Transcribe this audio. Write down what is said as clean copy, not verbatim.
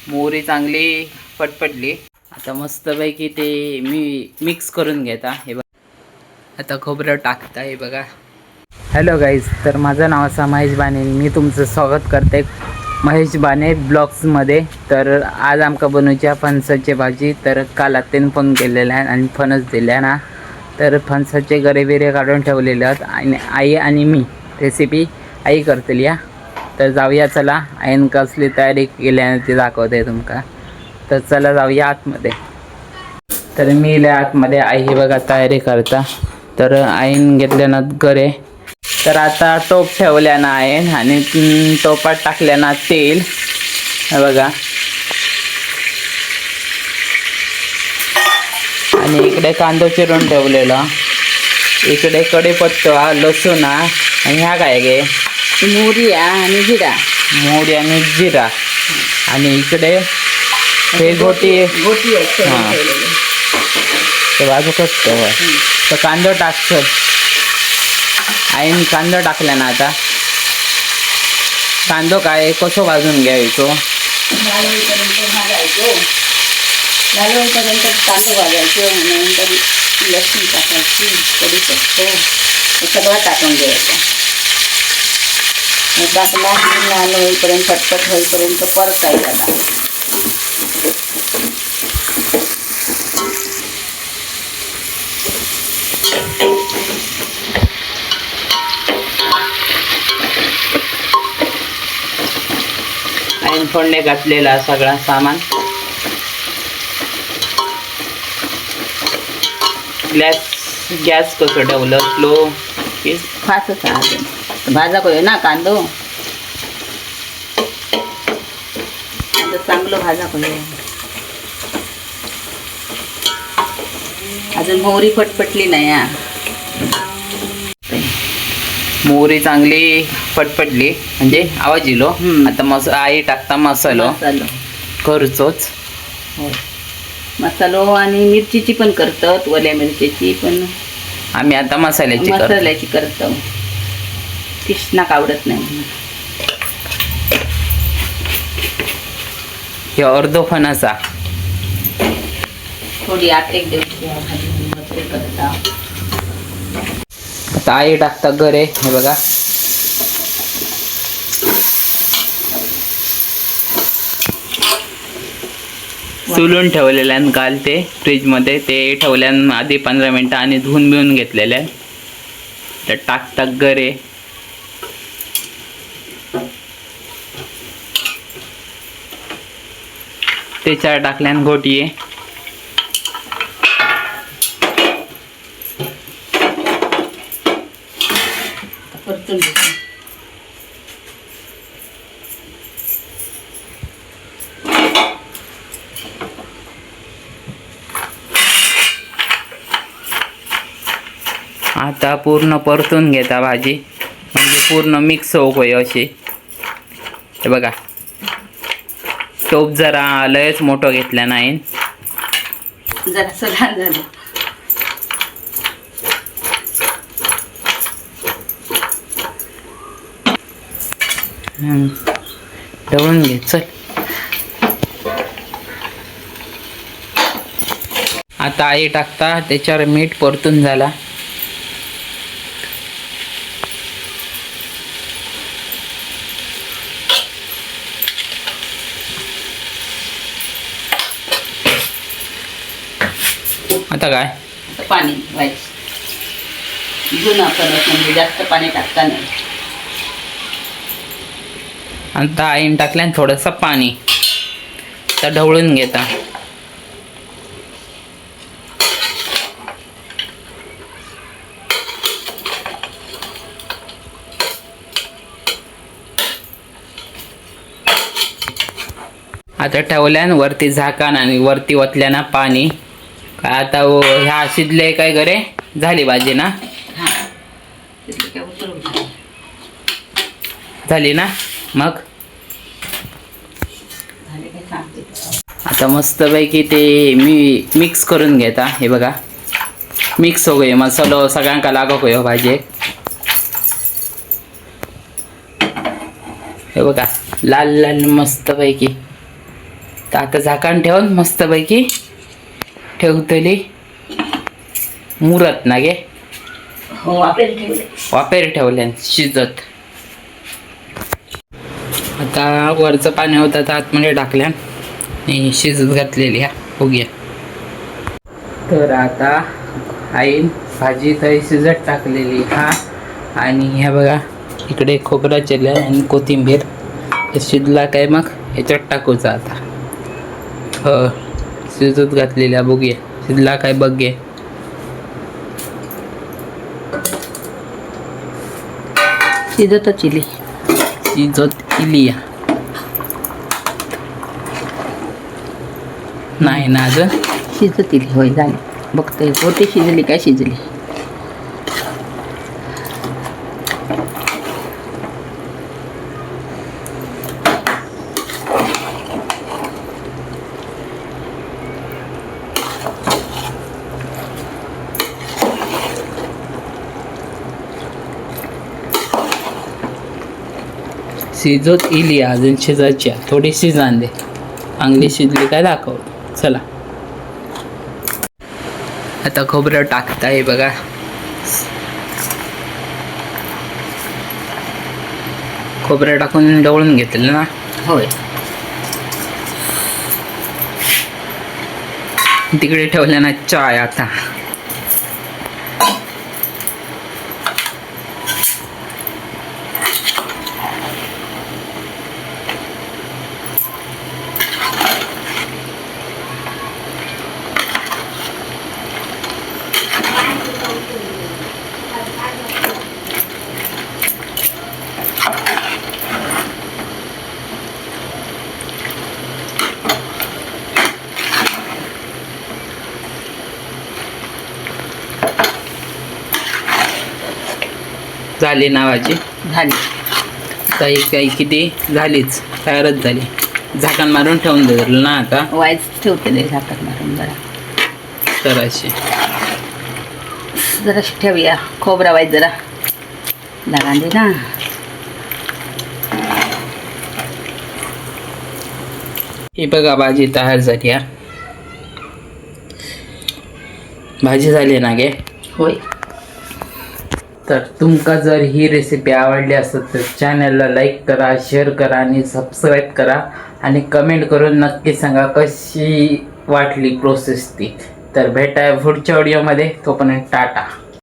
मोहरी चांगली पटपटली. आता मस्तपैकी ते मी मिक्स करून घेता. हे बघा आता खोबरं टाकता. हे बघा. हॅलो गाईज, तर माझं नाव असं महेश बाने. मी तुमचं स्वागत करते महेश बाने ब्लॉग्समध्ये. तर आज आमका बनवूच्या फणसाची भाजी. तर काल आत्याने फोन केलेला आहे आणि फणस दिल्या ना, तर फणसाचे गरे बिरे काढून ठेवलेले आहेत. आणि आई आणि मी रेसिपी आई करतली या. तर जाऊया चला, आईन कसली तयारी केल्याने ते दाखवते तुमका. तर चला जाऊया आतमध्ये. तर मी इले आतमध्ये. आई हे बघा तयारी करता. तर आईन घेतल्यानं गरे. तर आता टोप ठेवल्यानं आहे आणि टोपात टाकल्यानं तेल. हे बघा. आणि इकडे कांदा चिरून ठेवलेला. इकडे कढीपत्ता, लसूण आणि ह्या काय गे मोहरी आणि जिरा. मोहरी आणि जिरा. आणि इकडे हे गोटी हां ते बाजू करतो. तर कांदा टाकतो. आईन कांदा टाकला ना. आता कांदा काय कसं भाजून घ्यायचो. लाल होईपर्यंत भाजायचो. लाल होईपर्यंत कांदा भाजायचो. नंतर लसूण टाकायची, कढीपत्ता हे सगळं टाकून द्यायचं. टाकला लाल होईपर्यंत, पटपट होईपर्यंत परतायचा. आईन फोडणे घातलेला सगळा सामान. गॅस कसं ठेवलं स्लो की फासच आहे. भाजा करूया ना कांदो. आता चांगलं भाजा करूया. अजून मोहरी फटफटली नाही हा. मोहरी चांगली पटपटली म्हणजे आवाज येलो. आता आई टाकता मसालो करचोच. हो, मसालो आणि मिरचीची पण करतात, ओल्या मिरचीची पण. आम्ही आता मसाल्याची करतो. कृष्णाक आवडत नाही म्हणून. हे अर्धो फणसा थोडी आटेक देऊची करता. आता आई टाकता गरे. हे बघा. सुलून ठेवलेल्या काल ते फ्रीजमध्ये. ते ठेवल्यान आधी 15 मिनटं आणि धुवून बिवून घेतलेल्या. तर टाकता गरे. ते 4 टाकल्यान घोटी आहे. परतून घेतो. आता पूर्ण परतून घेता भाजी, म्हणजे पूर्ण मिक्स होय अशी. हे बघा. टोप जरा लयच मोठं घेतला नाही. जरासं लहान झालं. ठेवून घे चल. आता आई टाकता. त्याच्यावर मीठ परतून झाला. आता काय पाणी व्हायचं. जुना करत म्हणजे जास्त पाणी टाकता नाही. आता आईन टाकल्यान थोडंसं पाणी. तर ढवळून घेता. आता ठेवल्यान वरती झाकण आणि वरती ओतल्याना पाणी. आता ह्या शिजले काय गरे झाली भाजी ना. झाली ना. मग आता मस्तपैकी ते मी मिक्स करून घेता. हे बघा. मिक्स हो गए मसालो सगळ्यांका लागो हो भाजी. हे बघा लाल लाल मस्तपैकी तर आता झाकण ठेवून मस्तपैकी ठेवतली मुरत ना गे. हो वापेल ठेवले. वापेर ठेवल्यान शिजत. आता वरचं पाणी होतं तर आतमध्ये टाकल्यान आणि शिजत घातलेली ह्या बघूया. तर आता आईन भाजी तरी शिजत टाकलेली हा. आणि ह्या बघा इकडे खोबरा चिरल्या आणि कोथिंबीर. हे शिजला काय मग ह्याच्यात टाकूचा आता. हो शिजत घातलेल्या बघूया शिजला काय बघे. शिजतच इली. शिजत इलिया नाही ना अजून. शिजत इली होय झाली. बघते होते शिजली काय शिजली. शिजत इली अजून शिजायची थोडी शिजान दे. चांगली शिजली काय दाखव. चला आता खोबरं टाकताय बघा. खोबरं टाकून ढवळून घेतलं ना. होय तिकडे ठेवल्या ना चाय आता. झाली ना भाजी. झाली. काही काही किती झालीच तयारच झाली. झाकण मारून ठेवून दिलं ना आता. वाईच ठेवते ते झाकण मारून जरा. तर अशी जराशी ठेवूया खोबरा वाईच जरा लागांदे ना. ही बघा भाजी तयार झाली. हा भाजी झाली ना गे. होय. तर तुमका जर ही रेसिपी आवडली असेल तर चॅनलला लाईक करा, शेअर करा आणि सबस्क्राईब करा आणि कमेंट करून नक्की सांगा कशी वाटली प्रोसेस ती. तर भेटाय पुढच्या व्हिडिओमध्ये. तोपर्यंत टाटा.